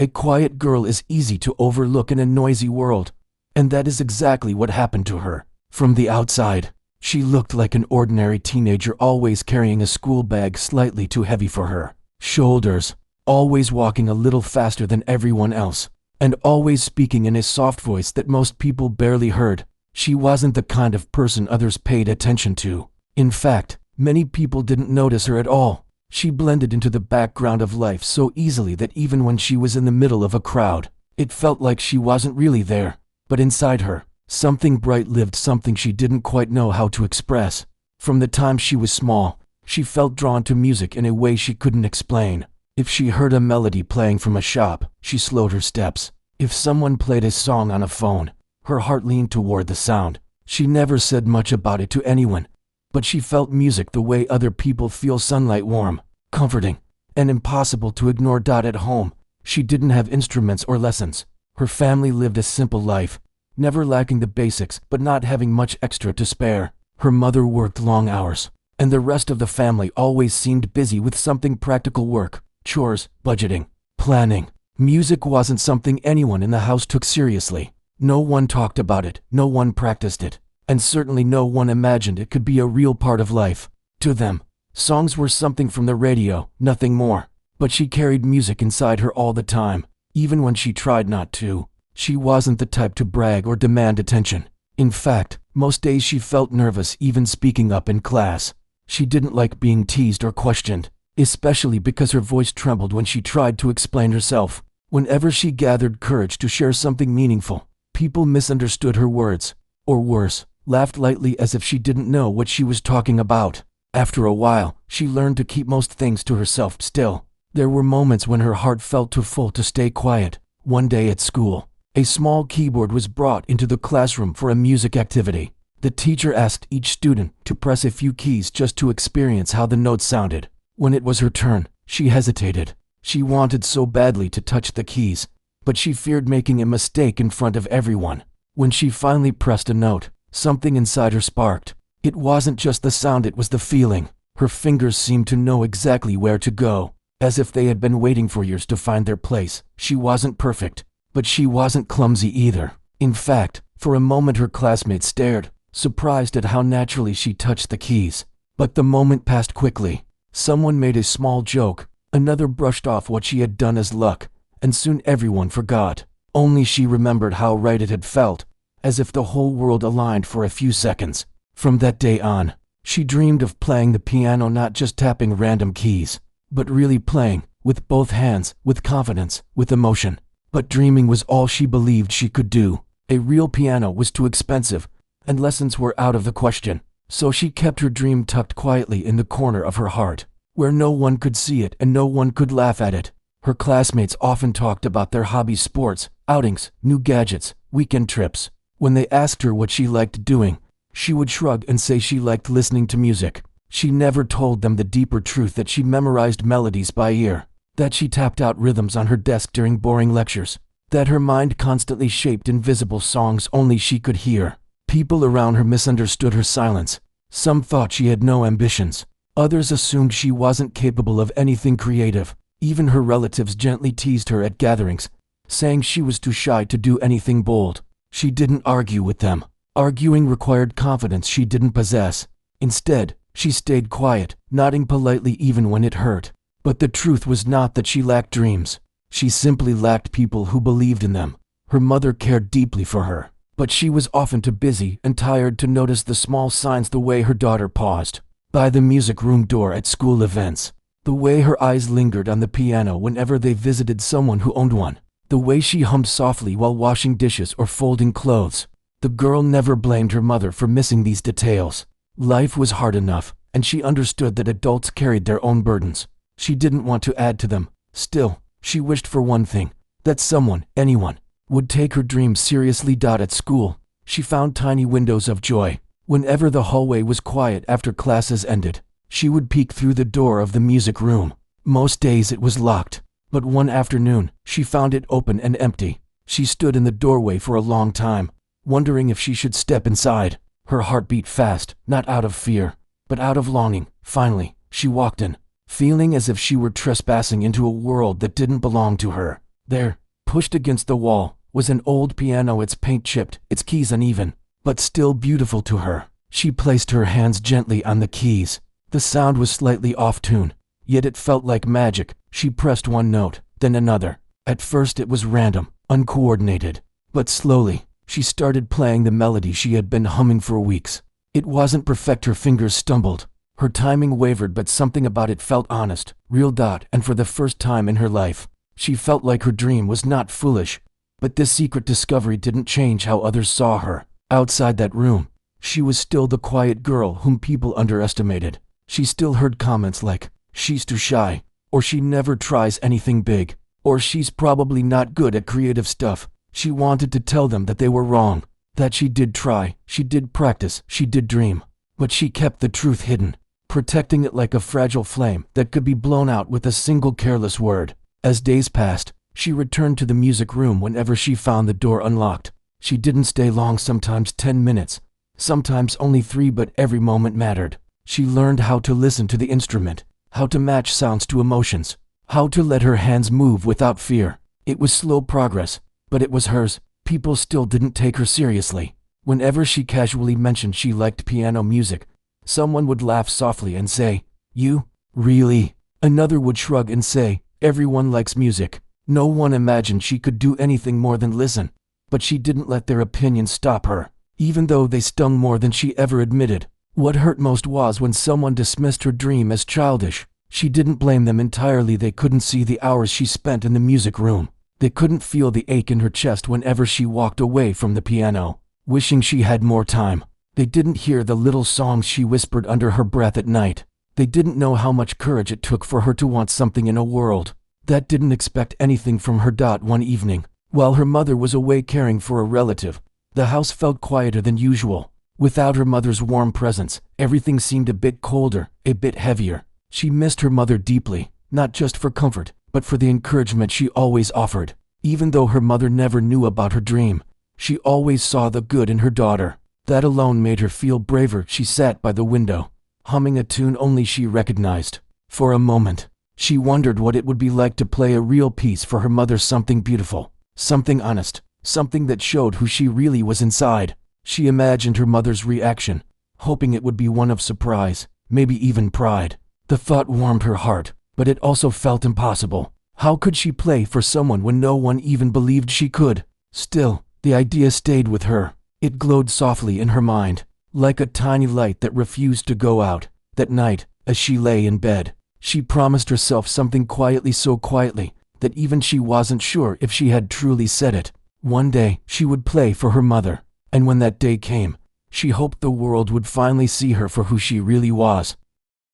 A quiet girl is easy to overlook in a noisy world. And that is exactly what happened to her. From the outside, she looked like an ordinary teenager, always carrying a school bag slightly too heavy for her shoulders, always walking a little faster than everyone else, and always speaking in a soft voice that most people barely heard. She wasn't the kind of person others paid attention to. In fact, many people didn't notice her at all. She blended into the background of life so easily that even when she was in the middle of a crowd, it felt like she wasn't really there. But inside her, something bright lived, something she didn't quite know how to express. From the time she was small, she felt drawn to music in a way she couldn't explain. If she heard a melody playing from a shop, she slowed her steps. If someone played a song on a phone, her heart leaned toward the sound. She never said much about it to anyone, but she felt music the way other people feel sunlight, warm, comforting, and impossible to ignore. At home, she didn't have instruments or lessons. Her family lived a simple life, never lacking the basics but not having much extra to spare. Her mother worked long hours, and the rest of the family always seemed busy with something practical work, chores, budgeting, planning. Music wasn't something anyone in the house took seriously. No one talked about it, no one practiced it, and certainly no one imagined it could be a real part of life. To them, songs were something from the radio, nothing more. But she carried music inside her all the time, even when she tried not to. She wasn't the type to brag or demand attention. In fact, most days she felt nervous even speaking up in class. She didn't like being teased or questioned, especially because her voice trembled when she tried to explain herself. Whenever she gathered courage to share something meaningful, people misunderstood her words, or worse, laughed lightly as if she didn't know what she was talking about. After a while, she learned to keep most things to herself. Still, there were moments when her heart felt too full to stay quiet. One day at school, a small keyboard was brought into the classroom for a music activity. The teacher asked each student to press a few keys just to experience how the notes sounded. When it was her turn, she hesitated. She wanted so badly to touch the keys, but she feared making a mistake in front of everyone. When she finally pressed a note, something inside her sparked. It wasn't just the sound, it was the feeling. Her fingers seemed to know exactly where to go, as if they had been waiting for years to find their place. She wasn't perfect, but she wasn't clumsy either. In fact, for a moment her classmates stared, surprised at how naturally she touched the keys. But the moment passed quickly. Someone made a small joke, another brushed off what she had done as luck, and soon everyone forgot. Only she remembered how right it had felt, as if the whole world aligned for a few seconds. From that day on, she dreamed of playing the piano, not just tapping random keys, but really playing, with both hands, with confidence, with emotion. But dreaming was all she believed she could do. A real piano was too expensive, and lessons were out of the question. So she kept her dream tucked quietly in the corner of her heart, where no one could see it and no one could laugh at it. Her classmates often talked about their hobbies, sports, outings, new gadgets, weekend trips. When they asked her what she liked doing, she would shrug and say she liked listening to music. She never told them the deeper truth that she memorized melodies by ear, that she tapped out rhythms on her desk during boring lectures, that her mind constantly shaped invisible songs only she could hear. People around her misunderstood her silence. Some thought she had no ambitions. Others assumed she wasn't capable of anything creative. Even her relatives gently teased her at gatherings, saying she was too shy to do anything bold. She didn't argue with them. Arguing required confidence she didn't possess. Instead, she stayed quiet, nodding politely even when it hurt. But the truth was not that she lacked dreams. She simply lacked people who believed in them. Her mother cared deeply for her, but she was often too busy and tired to notice the small signs, the way her daughter paused by the music room door at school events, the way her eyes lingered on the piano whenever they visited someone who owned one, the way she hummed softly while washing dishes or folding clothes. The girl never blamed her mother for missing these details. Life was hard enough, and she understood that adults carried their own burdens. She didn't want to add to them. Still, she wished for one thing, that someone, anyone, would take her dreams seriously. At school, she found tiny windows of joy. Whenever the hallway was quiet after classes ended, she would peek through the door of the music room. Most days it was locked, but one afternoon, she found it open and empty. She stood in the doorway for a long time, wondering if she should step inside. Her heart beat fast, not out of fear, but out of longing. Finally, she walked in, feeling as if she were trespassing into a world that didn't belong to her. There, pushed against the wall, was an old piano, its paint chipped, its keys uneven, but still beautiful to her. She placed her hands gently on the keys. The sound was slightly off tune, yet it felt like magic. She pressed one note, then another. At first it was random, uncoordinated, but slowly, she started playing the melody she had been humming for weeks. It wasn't perfect, her fingers stumbled. Her timing wavered, but something about it felt honest, real. And for the first time in her life, she felt like her dream was not foolish. But this secret discovery didn't change how others saw her. Outside that room, she was still the quiet girl whom people underestimated. She still heard comments like, "She's too shy," or "She never tries anything big," or "She's probably not good at creative stuff." She wanted to tell them that they were wrong, that she did try, she did practice, she did dream. But she kept the truth hidden, protecting it like a fragile flame that could be blown out with a single careless word. As days passed, she returned to the music room whenever she found the door unlocked. She didn't stay long, sometimes 10 minutes, sometimes only 3, but every moment mattered. She learned how to listen to the instrument, how to match sounds to emotions, how to let her hands move without fear. It was slow progress, but it was hers. People still didn't take her seriously. Whenever she casually mentioned she liked piano music, someone would laugh softly and say, "You? Really?" Another would shrug and say, "Everyone likes music." No one imagined she could do anything more than listen. But she didn't let their opinions stop her, even though they stung more than she ever admitted. What hurt most was when someone dismissed her dream as childish. She didn't blame them entirely. They couldn't see the hours she spent in the music room. They couldn't feel the ache in her chest whenever she walked away from the piano, wishing she had more time. They didn't hear the little songs she whispered under her breath at night. They didn't know how much courage it took for her to want something in a world that didn't expect anything from her. One evening, while her mother was away caring for a relative, the house felt quieter than usual. Without her mother's warm presence, everything seemed a bit colder, a bit heavier. She missed her mother deeply, not just for comfort, but for the encouragement she always offered. Even though her mother never knew about her dream, she always saw the good in her daughter. That alone made her feel braver. She sat by the window, humming a tune only she recognized. For a moment, she wondered what it would be like to play a real piece for her mother, something beautiful, something honest, something that showed who she really was inside. She imagined her mother's reaction, hoping it would be one of surprise, maybe even pride. The thought warmed her heart, but it also felt impossible. How could she play for someone when no one even believed she could? Still, the idea stayed with her. It glowed softly in her mind, like a tiny light that refused to go out. That night, as she lay in bed, she promised herself something quietly, so quietly that even she wasn't sure if she had truly said it. One day, she would play for her mother, and when that day came, she hoped the world would finally see her for who she really was.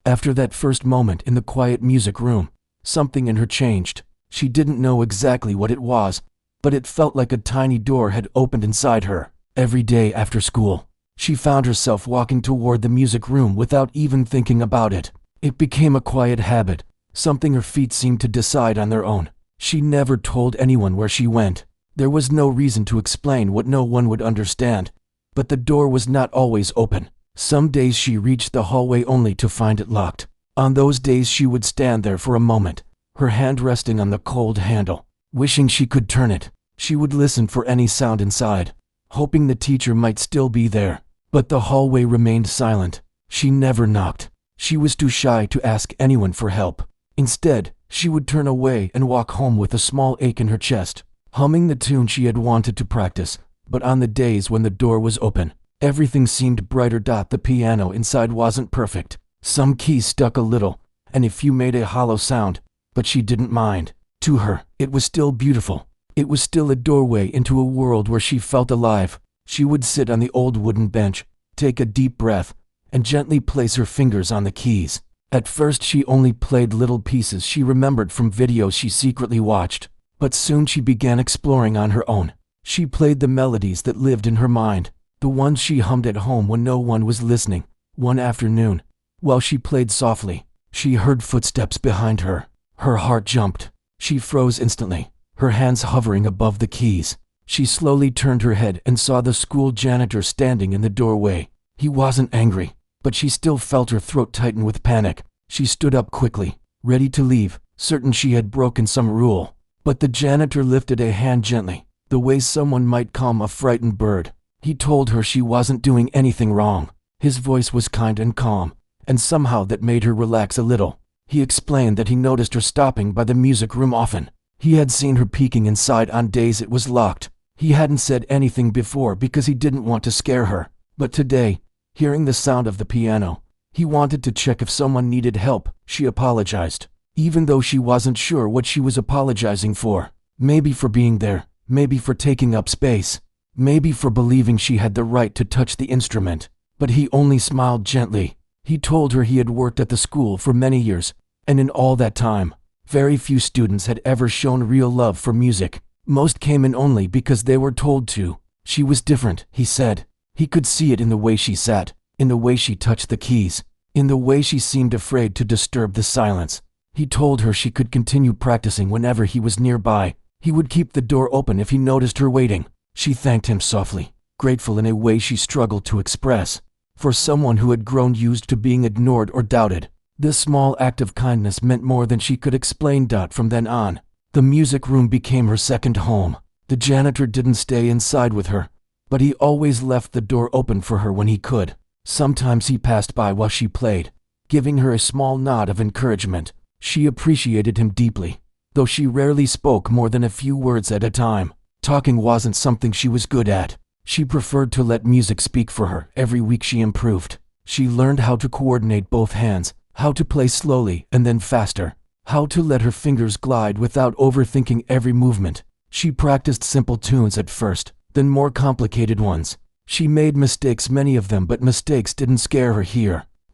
After that first moment in the quiet music room, something in her changed. She didn't know exactly what it was, but it felt like a tiny door had opened inside her. Every day after school, she found herself walking toward the music room without even thinking about it. It became a quiet habit, something her feet seemed to decide on their own. She never told anyone where she went. There was no reason to explain what no one would understand. But the door was not always open. Some days she reached the hallway only to find it locked. On those days she would stand there for a moment, her hand resting on the cold handle, wishing she could turn it. She would listen for any sound inside, hoping the teacher might still be there. But the hallway remained silent. She never knocked. She was too shy to ask anyone for help. Instead, she would turn away and walk home with a small ache in her chest, humming the tune she had wanted to practice. But on the days when the door was open, everything seemed brighter. The piano inside wasn't perfect. Some keys stuck a little, and a few made a hollow sound, but she didn't mind. To her, it was still beautiful. It was still a doorway into a world where she felt alive. She would sit on the old wooden bench, take a deep breath, and gently place her fingers on the keys. At first she only played little pieces she remembered from videos she secretly watched, but soon she began exploring on her own. She played the melodies that lived in her mind, the ones she hummed at home when no one was listening. One afternoon, while she played softly, she heard footsteps behind her. Her heart jumped. She froze instantly, her hands hovering above the keys. She slowly turned her head and saw the school janitor standing in the doorway. He wasn't angry, but she still felt her throat tighten with panic. She stood up quickly, ready to leave, certain she had broken some rule. But the janitor lifted a hand gently, the way someone might calm a frightened bird. He told her she wasn't doing anything wrong. His voice was kind and calm, and somehow that made her relax a little. He explained that he noticed her stopping by the music room often. He had seen her peeking inside on days it was locked. He hadn't said anything before because he didn't want to scare her. But today, hearing the sound of the piano, he wanted to check if someone needed help. She apologized, even though she wasn't sure what she was apologizing for. Maybe for being there, maybe for taking up space, maybe for believing she had the right to touch the instrument. But he only smiled gently. He told her he had worked at the school for many years, and in all that time, very few students had ever shown real love for music. Most came in only because they were told to. She was different, he said. He could see it in the way she sat, in the way she touched the keys, in the way she seemed afraid to disturb the silence. He told her she could continue practicing whenever he was nearby. He would keep the door open if he noticed her waiting. She thanked him softly, grateful in a way she struggled to express. For someone who had grown used to being ignored or doubted, this small act of kindness meant more than she could explain. From then on, the music room became her second home. The janitor didn't stay inside with her, but he always left the door open for her when he could. Sometimes he passed by while she played, giving her a small nod of encouragement. She appreciated him deeply, though she rarely spoke more than a few words at a time. Talking wasn't something she was good at. She preferred to let music speak for her. Every week she improved. She learned how to coordinate both hands, how to play slowly and then faster, how to let her fingers glide without overthinking every movement. She practiced simple tunes at first, then more complicated ones. She made mistakes, many of them, but mistakes didn't scare her.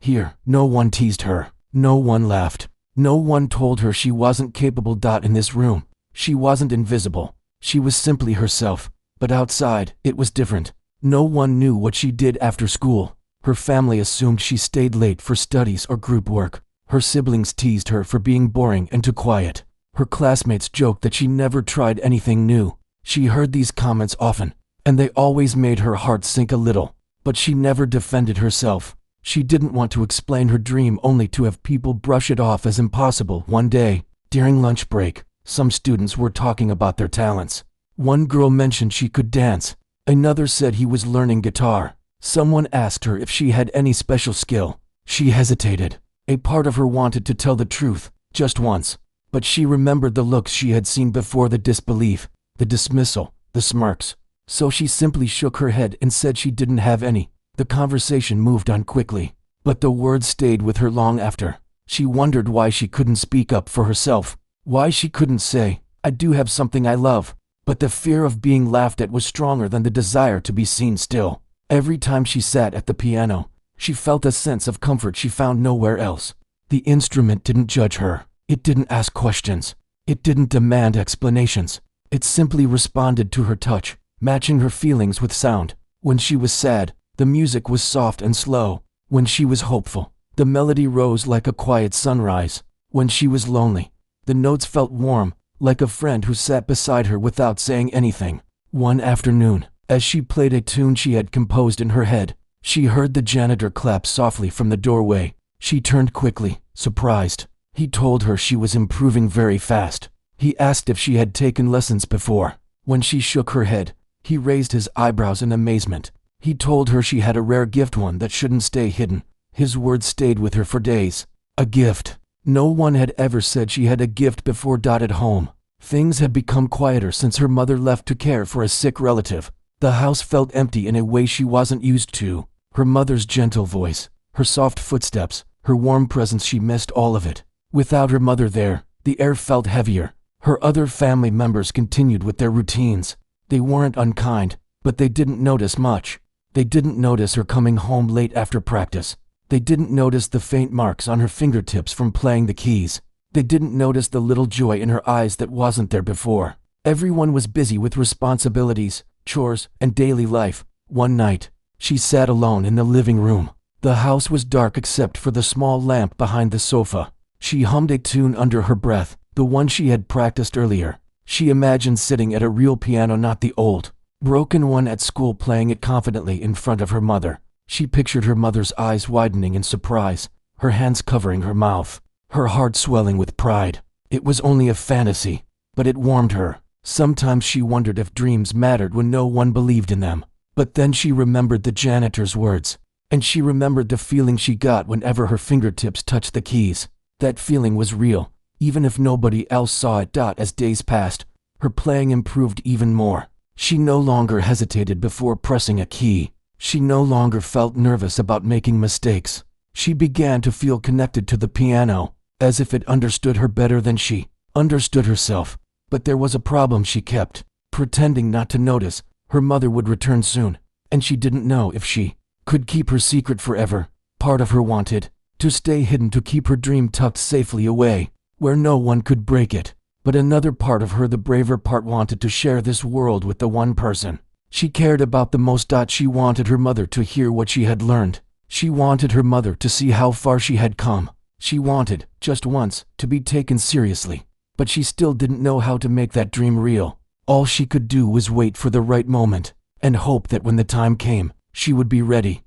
Here, no one teased her. No one laughed. No one told her she wasn't capable. In this room, she wasn't invisible. She was simply herself. But outside, it was different. No one knew what she did after school. Her family assumed she stayed late for studies or group work. Her siblings teased her for being boring and too quiet. Her classmates joked that she never tried anything new. She heard these comments often, and they always made her heart sink a little. But she never defended herself. She didn't want to explain her dream only to have people brush it off as impossible. One day, during lunch break, some students were talking about their talents. One girl mentioned she could dance. Another said he was learning guitar. Someone asked her if she had any special skill. She hesitated. A part of her wanted to tell the truth, just once. But she remembered the looks she had seen before, the disbelief, the dismissal, the smirks. So she simply shook her head and said she didn't have any. The conversation moved on quickly, but the words stayed with her long after. She wondered why she couldn't speak up for herself, why she couldn't say, "I do have something I love." But the fear of being laughed at was stronger than the desire to be seen still. Every time she sat at the piano, she felt a sense of comfort she found nowhere else. The instrument didn't judge her. It didn't ask questions. It didn't demand explanations. It simply responded to her touch, matching her feelings with sound. When she was sad, the music was soft and slow. When she was hopeful, the melody rose like a quiet sunrise. When she was lonely, the notes felt warm, like a friend who sat beside her without saying anything. One afternoon, as she played a tune she had composed in her head, she heard the janitor clap softly from the doorway. She turned quickly, surprised. He told her she was improving very fast. He asked if she had taken lessons before. When she shook her head, he raised his eyebrows in amazement. He told her she had a rare gift, one that shouldn't stay hidden. His words stayed with her for days. A gift. No one had ever said she had a gift before. At home, things had become quieter since her mother left to care for a sick relative. The house felt empty in a way she wasn't used to. Her mother's gentle voice, her soft footsteps, her warm presence, she missed all of it. Without her mother there, the air felt heavier. Her other family members continued with their routines. They weren't unkind, but they didn't notice much. They didn't notice her coming home late after practice. They didn't notice the faint marks on her fingertips from playing the keys. They didn't notice the little joy in her eyes that wasn't there before. Everyone was busy with responsibilities, chores, and daily life. One night, she sat alone in the living room. The house was dark except for the small lamp behind the sofa. She hummed a tune under her breath, the one she had practiced earlier. She imagined sitting at a real piano, not the old, broken one at school, playing it confidently in front of her mother. She pictured her mother's eyes widening in surprise, her hands covering her mouth, her heart swelling with pride. It was only a fantasy, but it warmed her. Sometimes she wondered if dreams mattered when no one believed in them. But then she remembered the janitor's words, and she remembered the feeling she got whenever her fingertips touched the keys. That feeling was real, even if nobody else saw it. As days passed, her playing improved even more. She no longer hesitated before pressing a key. She no longer felt nervous about making mistakes. She began to feel connected to the piano, as if it understood her better than she understood herself. But there was a problem. She kept pretending not to notice. Her mother would return soon, and she didn't know if she could keep her secret forever. Part of her wanted to stay hidden, to keep her dream tucked safely away, where no one could break it. But another part of her, the braver part, wanted to share this world with the one person she cared about the most. She wanted her mother to hear what she had learned. She wanted her mother to see how far she had come. She wanted, just once, to be taken seriously. But she still didn't know how to make that dream real. All she could do was wait for the right moment, and hope that when the time came, she would be ready.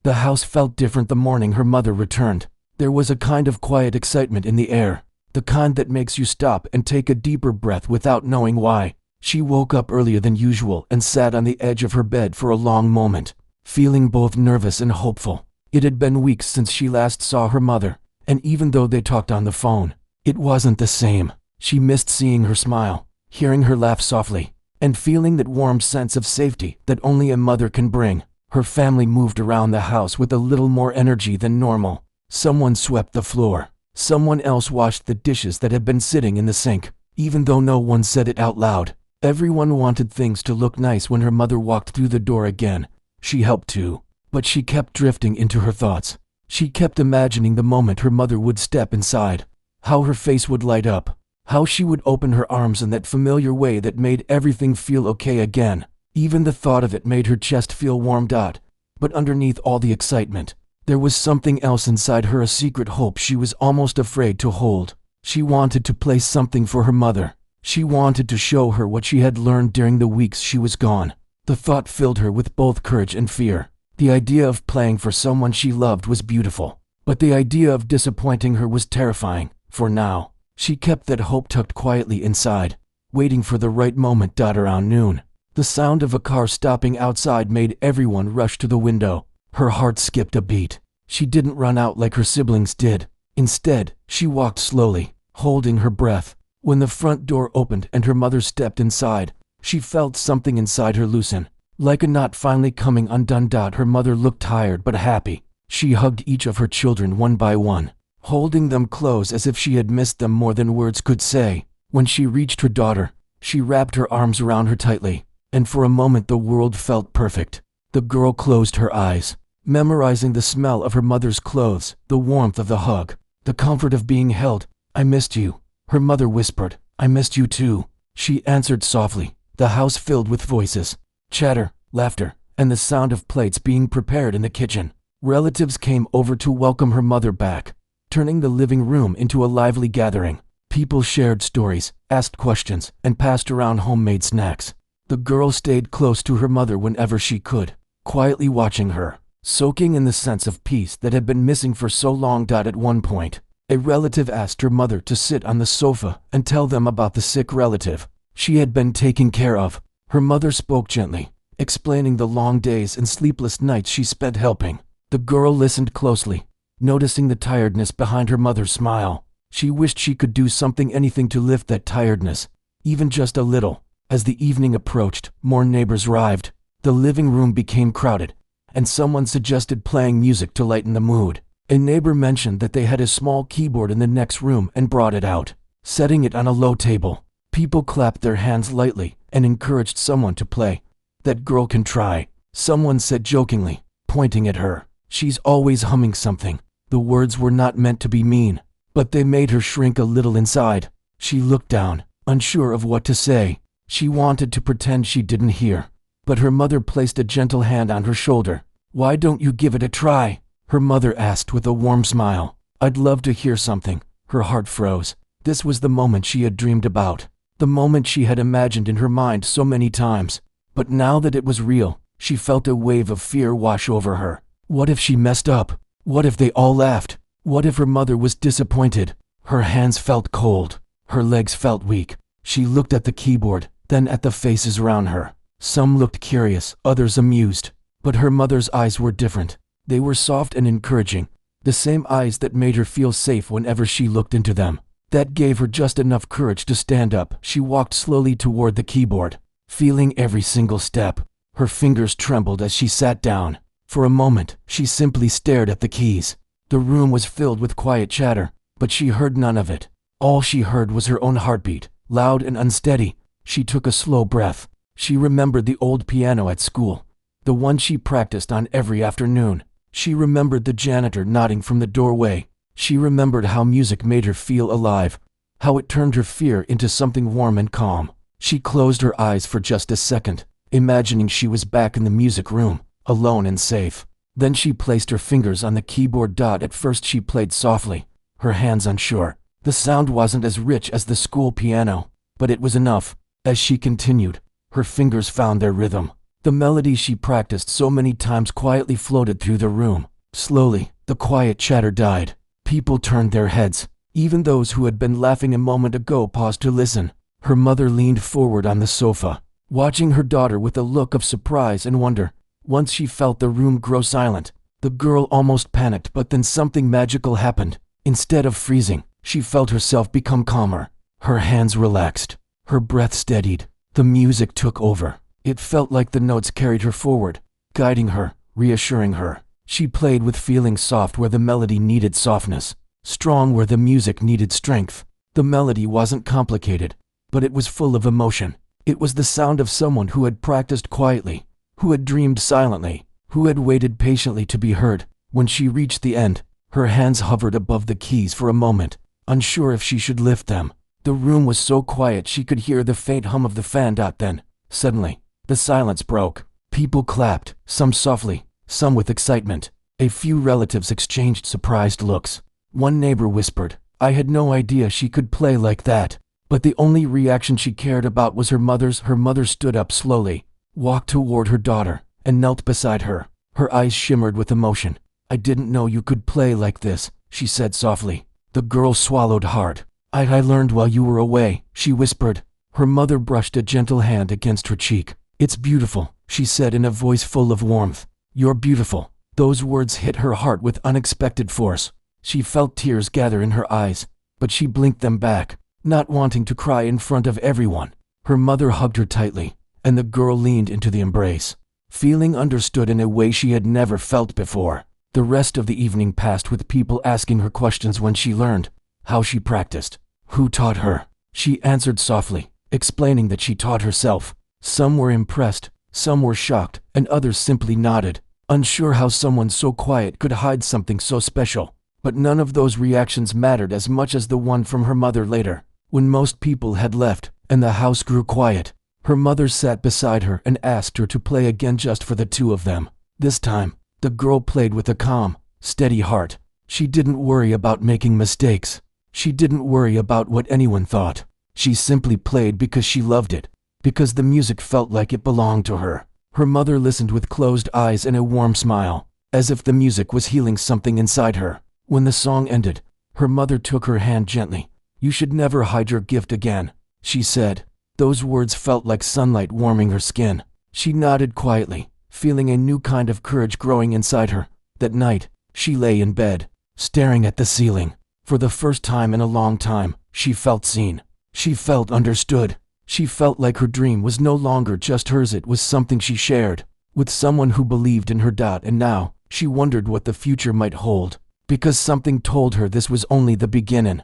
The house felt different the morning her mother returned. There was a kind of quiet excitement in the air, the kind that makes you stop and take a deeper breath without knowing why. She woke up earlier than usual and sat on the edge of her bed for a long moment, feeling both nervous and hopeful. It had been weeks since she last saw her mother, and even though they talked on the phone, it wasn't the same. She missed seeing her smile, hearing her laugh softly, and feeling that warm sense of safety that only a mother can bring. Her family moved around the house with a little more energy than normal. Someone swept the floor. Someone else washed the dishes that had been sitting in the sink. Even though no one said it out loud, everyone wanted things to look nice when her mother walked through the door again. She helped too, but she kept drifting into her thoughts. She kept imagining the moment her mother would step inside, how her face would light up, how she would open her arms in that familiar way that made everything feel okay again. Even the thought of it made her chest feel warm. But underneath all the excitement, there was something else inside her, a secret hope she was almost afraid to hold. She wanted to play something for her mother. She wanted to show her what she had learned during the weeks she was gone. The thought filled her with both courage and fear. The idea of playing for someone she loved was beautiful, but the idea of disappointing her was terrifying. For now, she kept that hope tucked quietly inside, waiting for the right moment. Around noon, the sound of a car stopping outside made everyone rush to the window. Her heart skipped a beat. She didn't run out like her siblings did. Instead, she walked slowly, holding her breath. When the front door opened and her mother stepped inside, she felt something inside her loosen, like a knot finally coming undone. Her mother looked tired but happy. She hugged each of her children one by one, holding them close as if she had missed them more than words could say. When she reached her daughter, she wrapped her arms around her tightly, and for a moment the world felt perfect. The girl closed her eyes, memorizing the smell of her mother's clothes, the warmth of the hug, the comfort of being held. "I missed you," her mother whispered. "I missed you too," she answered softly. The house filled with voices, chatter, laughter, and the sound of plates being prepared in the kitchen. Relatives came over to welcome her mother back, turning the living room into a lively gathering. People shared stories, asked questions, and passed around homemade snacks. The girl stayed close to her mother whenever she could, quietly watching her, soaking in the sense of peace that had been missing for so long. At one point, a relative asked her mother to sit on the sofa and tell them about the sick relative she had been taking care of. Her mother spoke gently, explaining the long days and sleepless nights she spent helping. The girl listened closely, noticing the tiredness behind her mother's smile. She wished she could do something, anything, to lift that tiredness, even just a little. As the evening approached, more neighbors arrived. The living room became crowded, and someone suggested playing music to lighten the mood. A neighbor mentioned that they had a small keyboard in the next room and brought it out, setting it on a low table. People clapped their hands lightly and encouraged someone to play. "That girl can try," someone said jokingly, pointing at her. "She's always humming something." The words were not meant to be mean, but they made her shrink a little inside. She looked down, unsure of what to say. She wanted to pretend she didn't hear, but her mother placed a gentle hand on her shoulder. "Why don't you give it a try?" her mother asked with a warm smile. "I'd love to hear something." Her heart froze. This was the moment she had dreamed about, the moment she had imagined in her mind so many times. But now that it was real, she felt a wave of fear wash over her. What if she messed up? What if they all laughed? What if her mother was disappointed? Her hands felt cold. Her legs felt weak. She looked at the keyboard, then at the faces around her. Some looked curious, others amused. But her mother's eyes were different. They were soft and encouraging, the same eyes that made her feel safe whenever she looked into them. That gave her just enough courage to stand up. She walked slowly toward the keyboard, feeling every single step. Her fingers trembled as she sat down. For a moment, she simply stared at the keys. The room was filled with quiet chatter, but she heard none of it. All she heard was her own heartbeat, loud and unsteady. She took a slow breath. She remembered the old piano at school, the one she practiced on every afternoon. She remembered the janitor nodding from the doorway. She remembered how music made her feel alive, how it turned her fear into something warm and calm. She closed her eyes for just a second, imagining she was back in the music room, alone and safe. Then she placed her fingers on the keyboard. At first she played softly, her hands unsure. The sound wasn't as rich as the school piano, but it was enough. As she continued, her fingers found their rhythm. The melody she practiced so many times quietly floated through the room. Slowly, the quiet chatter died. People turned their heads. Even those who had been laughing a moment ago paused to listen. Her mother leaned forward on the sofa, watching her daughter with a look of surprise and wonder. Once she felt the room grow silent, the girl almost panicked, but then something magical happened. Instead of freezing, she felt herself become calmer. Her hands relaxed. Her breath steadied. The music took over. It felt like the notes carried her forward, guiding her, reassuring her. She played with feeling, soft where the melody needed softness, strong where the music needed strength. The melody wasn't complicated, but it was full of emotion. It was the sound of someone who had practiced quietly, who had dreamed silently, who had waited patiently to be heard. When she reached the end, her hands hovered above the keys for a moment, unsure if she should lift them. The room was so quiet she could hear the faint hum of the fan. Then, suddenly, the silence broke. People clapped, some softly, some with excitement. A few relatives exchanged surprised looks. One neighbor whispered, "I had no idea she could play like that." But the only reaction she cared about was her mother's. Her mother stood up slowly, walked toward her daughter, and knelt beside her. Her eyes shimmered with emotion. "I didn't know you could play like this," she said softly. The girl swallowed hard. I learned while you were away," she whispered. Her mother brushed a gentle hand against her cheek. "It's beautiful," she said in a voice full of warmth. "You're beautiful." Those words hit her heart with unexpected force. She felt tears gather in her eyes, but she blinked them back, not wanting to cry in front of everyone. Her mother hugged her tightly, and the girl leaned into the embrace, feeling understood in a way she had never felt before. The rest of the evening passed with people asking her questions when she learned, how she practiced, who taught her. She answered softly, explaining that she taught herself. Some were impressed, some were shocked, and others simply nodded, unsure how someone so quiet could hide something so special. But none of those reactions mattered as much as the one from her mother later. When most people had left, and the house grew quiet, her mother sat beside her and asked her to play again just for the two of them. This time, the girl played with a calm, steady heart. She didn't worry about making mistakes. She didn't worry about what anyone thought. She simply played because she loved it, because the music felt like it belonged to her. Her mother listened with closed eyes and a warm smile, as if the music was healing something inside her. When the song ended, her mother took her hand gently. "You should never hide your gift again," she said. Those words felt like sunlight warming her skin. She nodded quietly, feeling a new kind of courage growing inside her. That night, she lay in bed, staring at the ceiling. For the first time in a long time, she felt seen. She felt understood. She felt like her dream was no longer just hers, it was something she shared with someone who believed in her. And now, she wondered what the future might hold, because something told her this was only the beginning.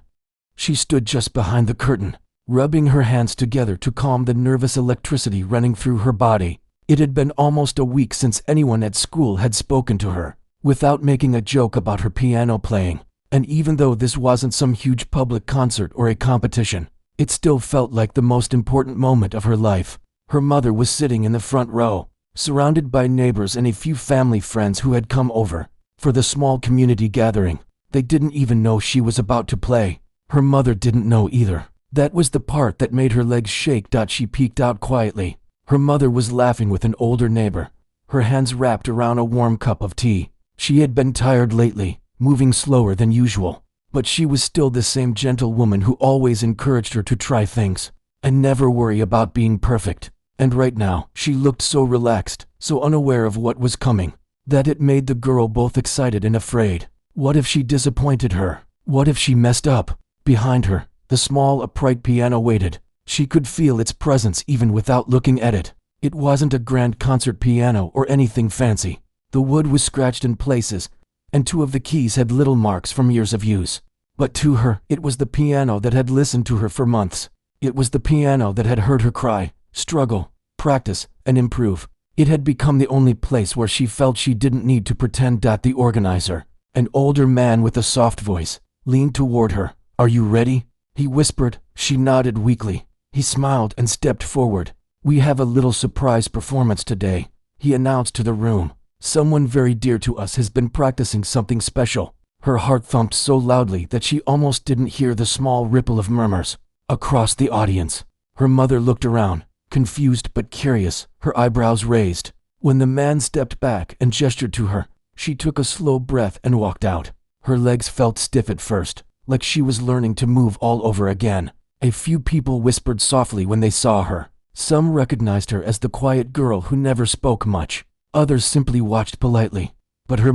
She stood just behind the curtain, rubbing her hands together to calm the nervous electricity running through her body. It had been almost a week since anyone at school had spoken to her, without making a joke about her piano playing. And even though this wasn't some huge public concert or a competition, it still felt like the most important moment of her life. Her mother was sitting in the front row, surrounded by neighbors and a few family friends who had come over for the small community gathering. They didn't even know she was about to play. Her mother didn't know either. That was the part that made her legs shake. She peeked out quietly. Her mother was laughing with an older neighbor, her hands wrapped around a warm cup of tea. She had been tired lately, moving slower than usual, but she was still the same gentle woman who always encouraged her to try things. and never worry about being perfect. And right now, she looked so relaxed, so unaware of what was coming, that it made the girl both excited and afraid. What if she disappointed her? What if she messed up? Behind her, the small upright piano waited. She could feel its presence even without looking at it. It wasn't a grand concert piano or anything fancy. The wood was scratched in places, and 2 of the keys had little marks from years of use. But to her, it was the piano that had listened to her for months. It was the piano that had heard her cry, struggle, practice, and improve. It had become the only place where she felt she didn't need to pretend. The organizer, an older man with a soft voice, leaned toward her. "Are you ready?" he whispered. She nodded weakly. He smiled and stepped forward. "We have a little surprise performance today," he announced to the room. "Someone very dear to us has been practicing something special." Her heart thumped so loudly that she almost didn't hear the small ripple of murmurs across the audience. Her mother looked around, confused but curious, her eyebrows raised. When the man stepped back and gestured to her, she took a slow breath and walked out. Her legs felt stiff at first, like she was learning to move all over again. A few people whispered softly when they saw her. Some recognized her as the quiet girl who never spoke much. Others simply watched politely. But her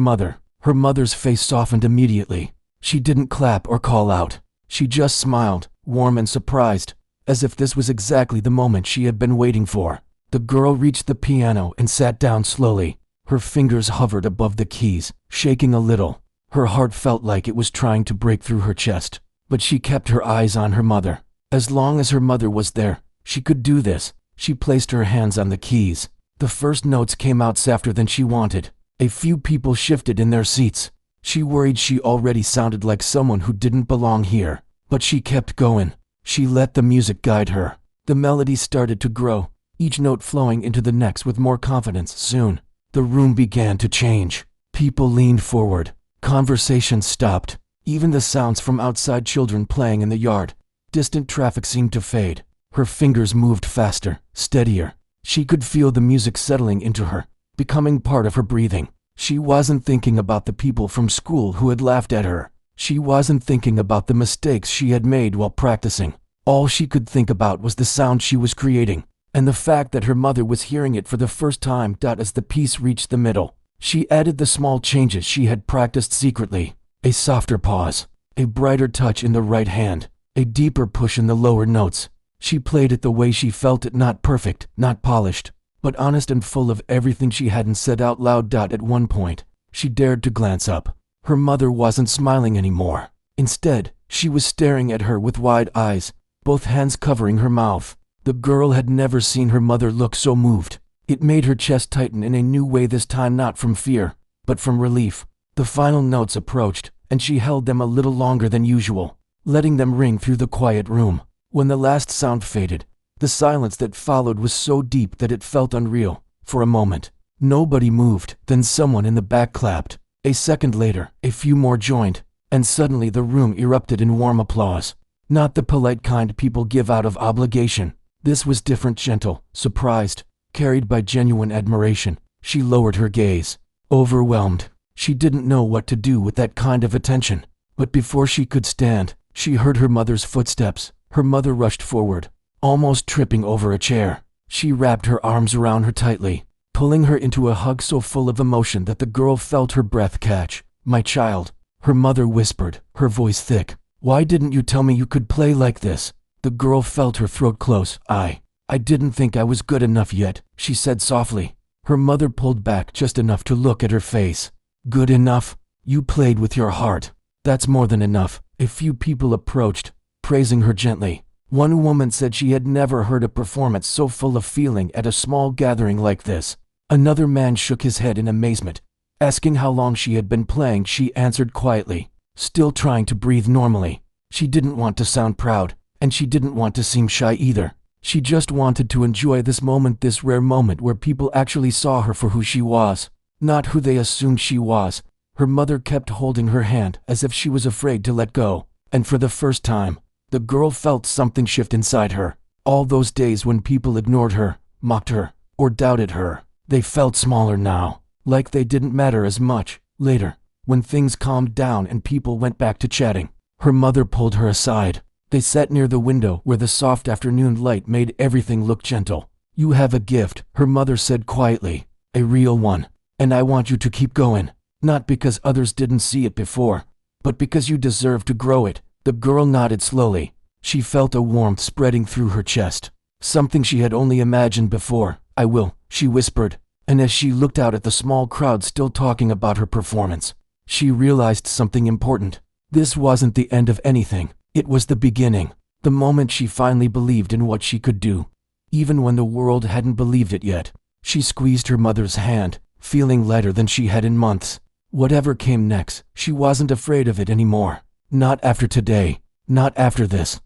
mother's face softened immediately. She didn't clap or call out. She just smiled, warm and surprised, as if this was exactly the moment she had been waiting for. The girl reached the piano and sat down slowly. Her fingers hovered above the keys, shaking a little. Her heart felt like it was trying to break through her chest. But she kept her eyes on her mother. As long as her mother was there, she could do this. She placed her hands on the keys. The first notes came out softer than she wanted. A few people shifted in their seats. She worried she already sounded like someone who didn't belong here. But she kept going. She let the music guide her. The melody started to grow, each note flowing into the next with more confidence. Soon, the room began to change. People leaned forward. Conversations stopped. Even the sounds from outside, children playing in the yard. Distant traffic seemed to fade. Her fingers moved faster, steadier. She could feel the music settling into her, becoming part of her breathing. She wasn't thinking about the people from school who had laughed at her. She wasn't thinking about the mistakes she had made while practicing. All she could think about was the sound she was creating, and the fact that her mother was hearing it for the first time. As the piece reached the middle, she added the small changes she had practiced secretly. A softer pause, a brighter touch in the right hand, a deeper push in the lower notes. She played it the way she felt it, not perfect, not polished, but honest and full of everything she hadn't said out loud. At one point, she dared to glance up. Her mother wasn't smiling anymore. Instead, she was staring at her with wide eyes, both hands covering her mouth. The girl had never seen her mother look so moved. It made her chest tighten in a new way, this time not from fear, but from relief. The final notes approached, and she held them a little longer than usual, letting them ring through the quiet room. When the last sound faded, the silence that followed was so deep that it felt unreal. For a moment, nobody moved. Then someone in the back clapped. A second later, a few more joined, and suddenly the room erupted in warm applause. Not the polite kind people give out of obligation. This was different, gentle, surprised, carried by genuine admiration. She lowered her gaze, overwhelmed. She didn't know what to do with that kind of attention. But before she could stand, she heard her mother's footsteps. Her mother rushed forward, almost tripping over a chair. She wrapped her arms around her tightly, pulling her into a hug so full of emotion that the girl felt her breath catch. "My child," her mother whispered, her voice thick. "Why didn't you tell me you could play like this?" The girl felt her throat close. I didn't think I was good enough yet," she said softly. Her mother pulled back just enough to look at her face. "Good enough? You played with your heart. That's more than enough." A few people approached, praising her gently. One woman said she had never heard a performance so full of feeling at a small gathering like this. Another man shook his head in amazement. Asking how long she had been playing, she answered quietly, still trying to breathe normally. She didn't want to sound proud, and she didn't want to seem shy either. She just wanted to enjoy this moment, this rare moment where people actually saw her for who she was, not who they assumed she was. Her mother kept holding her hand as if she was afraid to let go, and for the first time, the girl felt something shift inside her. All those days when people ignored her, mocked her, or doubted her, they felt smaller now, like they didn't matter as much. Later, when things calmed down and people went back to chatting, her mother pulled her aside. They sat near the window where the soft afternoon light made everything look gentle. "You have a gift," her mother said quietly. "A real one. And I want you to keep going. Not because others didn't see it before, but because you deserve to grow it." The girl nodded slowly. She felt a warmth spreading through her chest. Something she had only imagined before. "I will," she whispered. And as she looked out at the small crowd still talking about her performance, she realized something important. This wasn't the end of anything. It was the beginning. The moment she finally believed in what she could do. Even when the world hadn't believed it yet. She squeezed her mother's hand, feeling lighter than she had in months. Whatever came next, she wasn't afraid of it anymore. Not after today. Not after this.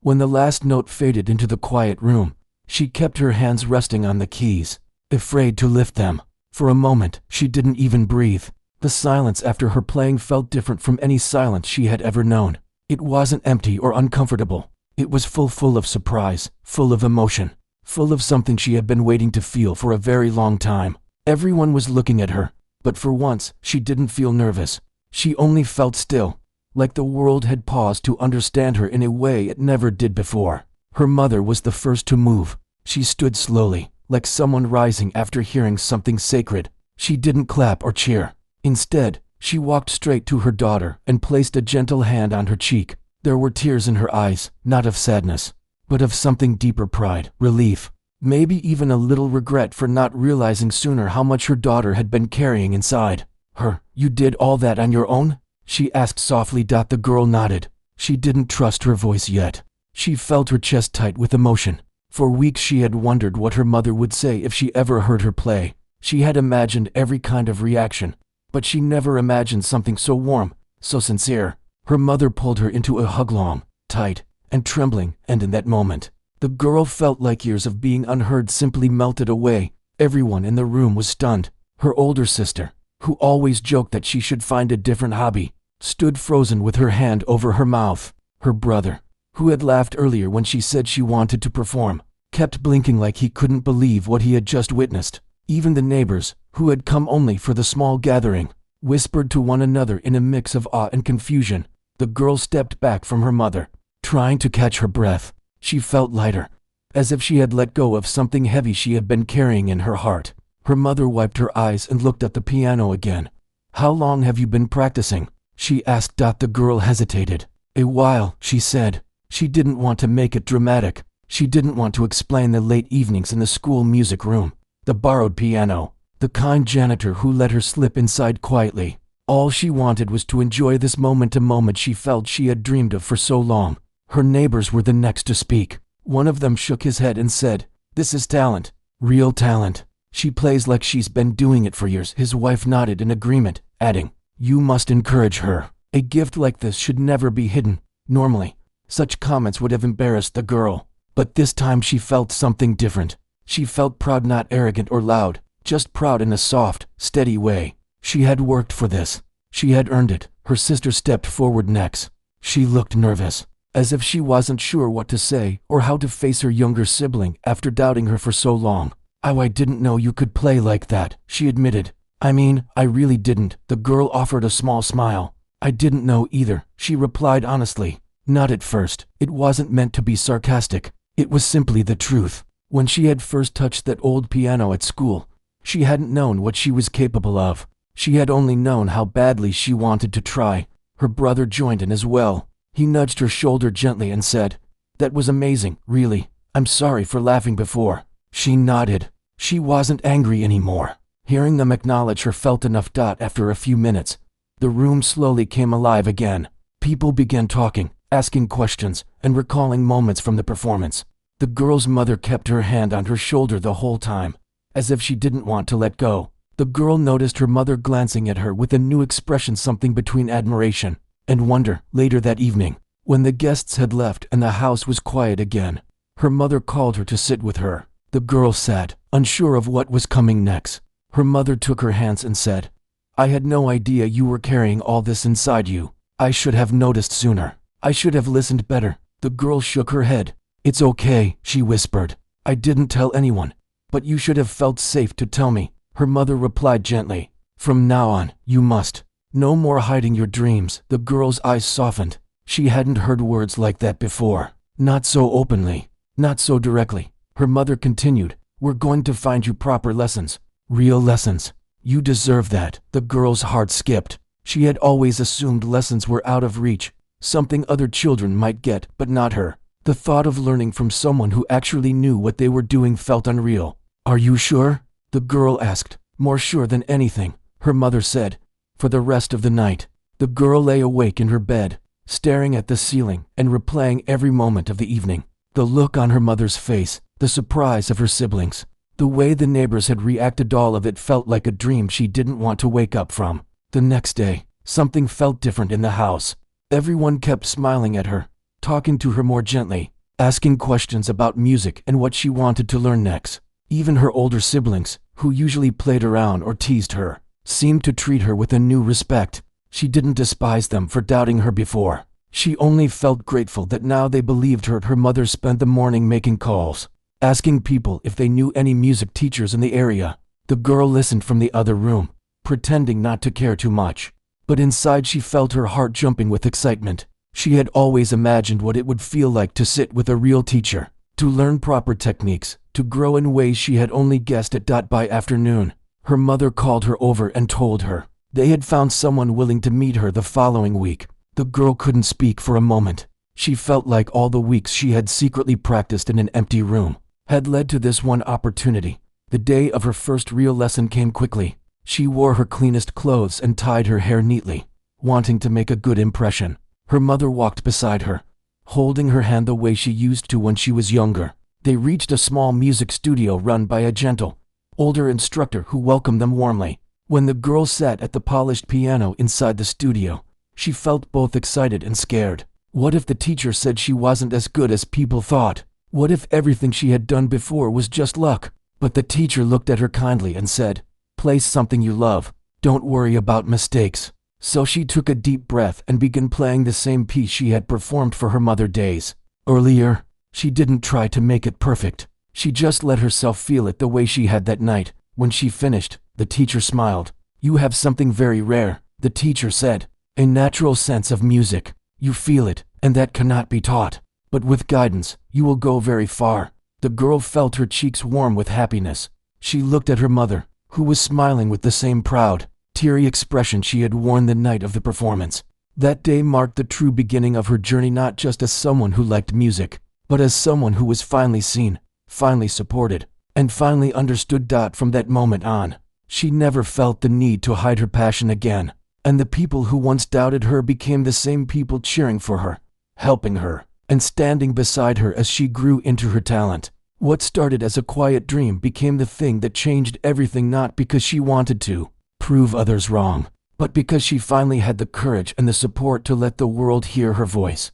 When the last note faded into the quiet room, she kept her hands resting on the keys, afraid to lift them. For a moment, she didn't even breathe. The silence after her playing felt different from any silence she had ever known. It wasn't empty or uncomfortable. It was full of surprise, full of emotion, full of something she had been waiting to feel for a very long time. Everyone was looking at her, but for once, she didn't feel nervous. She only felt still, like the world had paused to understand her in a way it never did before. Her mother was the first to move. She stood slowly, like someone rising after hearing something sacred. She didn't clap or cheer. Instead, she walked straight to her daughter and placed a gentle hand on her cheek. There were tears in her eyes, not of sadness, but of something deeper: pride, relief, maybe even a little regret for not realizing sooner how much her daughter had been carrying inside her. "You did all that on your own?" she asked softly. The girl nodded. She didn't trust her voice yet. She felt her chest tight with emotion. For weeks she had wondered what her mother would say if she ever heard her play. She had imagined every kind of reaction, but she never imagined something so warm, so sincere. Her mother pulled her into a hug, long, tight, and trembling, and in that moment, the girl felt like years of being unheard simply melted away. Everyone in the room was stunned. Her older sister, who always joked that she should find a different hobby, stood frozen with her hand over her mouth. Her brother, who had laughed earlier when she said she wanted to perform, kept blinking like he couldn't believe what he had just witnessed. Even the neighbors, who had come only for the small gathering, whispered to one another in a mix of awe and confusion. The girl stepped back from her mother, trying to catch her breath. She felt lighter, as if she had let go of something heavy she had been carrying in her heart. Her mother wiped her eyes and looked at the piano again. "How long have you been practicing?" she asked. The girl hesitated. "A while," she said. She didn't want to make it dramatic. She didn't want to explain the late evenings in the school music room, the borrowed piano, the kind janitor who let her slip inside quietly. All she wanted was to enjoy this moment, a moment she felt she had dreamed of for so long. Her neighbors were the next to speak. One of them shook his head and said, "This is talent, real talent. She plays like she's been doing it for years." His wife nodded in agreement, adding, "You must encourage her. A gift like this should never be hidden." Normally, such comments would have embarrassed the girl, but this time she felt something different. She felt proud, not arrogant or loud, just proud in a soft, steady way. She had worked for this. She had earned it. Her sister stepped forward next. She looked nervous, as if she wasn't sure what to say or how to face her younger sibling after doubting her for so long. I didn't know you could play like that," she admitted. "I mean, I really didn't." The girl offered a small smile. "I didn't know either," she replied honestly. "Not at first." It wasn't meant to be sarcastic. It was simply the truth. When she had first touched that old piano at school, she hadn't known what she was capable of. She had only known how badly she wanted to try. Her brother joined in as well. He nudged her shoulder gently and said, "That was amazing, really. I'm sorry for laughing before." She nodded. She wasn't angry anymore. Hearing them acknowledge her felt enough. After a few minutes, the room slowly came alive again. People began talking, asking questions, and recalling moments from the performance. The girl's mother kept her hand on her shoulder the whole time, as if she didn't want to let go. The girl noticed her mother glancing at her with a new expression, something between admiration and wonder. Later that evening, when the guests had left and the house was quiet again, her mother called her to sit with her. The girl sat, unsure of what was coming next. Her mother took her hands and said, "I had no idea you were carrying all this inside you. I should have noticed sooner. I should have listened better." The girl shook her head. "It's okay," she whispered. "I didn't tell anyone, but you should have felt safe to tell me." Her mother replied gently, "From now on, you must. No more hiding your dreams." The girl's eyes softened. She hadn't heard words like that before. Not so openly. Not so directly. Her mother continued, "We're going to find you proper lessons. Real lessons. You deserve that." The girl's heart skipped. She had always assumed lessons were out of reach, something other children might get, but not her. The thought of learning from someone who actually knew what they were doing felt unreal. "Are you sure?" the girl asked. "More sure than anything," her mother said. For the rest of the night, the girl lay awake in her bed, staring at the ceiling and replaying every moment of the evening. The look on her mother's face, the surprise of her siblings, the way the neighbors had reacted, all of it felt like a dream she didn't want to wake up from. The next day, something felt different in the house. Everyone kept smiling at her, talking to her more gently, asking questions about music and what she wanted to learn next. Even her older siblings, who usually played around or teased her, seemed to treat her with a new respect. She didn't despise them for doubting her before. She only felt grateful that now they believed her. Her mother spent the morning making calls, asking people if they knew any music teachers in the area. The girl listened from the other room, pretending not to care too much. But inside she felt her heart jumping with excitement. She had always imagined what it would feel like to sit with a real teacher, to learn proper techniques, to grow in ways she had only guessed at. By afternoon, her mother called her over and told her they had found someone willing to meet her the following week. The girl couldn't speak for a moment. She felt like all the weeks she had secretly practiced in an empty room had led to this one opportunity. The day of her first real lesson came quickly. She wore her cleanest clothes and tied her hair neatly, wanting to make a good impression. Her mother walked beside her, holding her hand the way she used to when she was younger. They reached a small music studio run by a gentle, older instructor who welcomed them warmly. When the girl sat at the polished piano inside the studio, she felt both excited and scared. What if the teacher said she wasn't as good as people thought? What if everything she had done before was just luck? But the teacher looked at her kindly and said, "Play something you love. Don't worry about mistakes." So she took a deep breath and began playing the same piece she had performed for her mother days earlier. She didn't try to make it perfect. She just let herself feel it the way she had that night. When she finished, the teacher smiled. "You have something very rare," the teacher said. "A natural sense of music. You feel it, and that cannot be taught. But with guidance, you will go very far." The girl felt her cheeks warm with happiness. She looked at her mother, who was smiling with the same proud, teary expression she had worn the night of the performance. That day marked the true beginning of her journey, not just as someone who liked music, but as someone who was finally seen, finally supported, and finally understood. From that moment on, she never felt the need to hide her passion again. And the people who once doubted her became the same people cheering for her, helping her, and standing beside her as she grew into her talent. What started as a quiet dream became the thing that changed everything, not because she wanted to prove others wrong, but because she finally had the courage and the support to let the world hear her voice.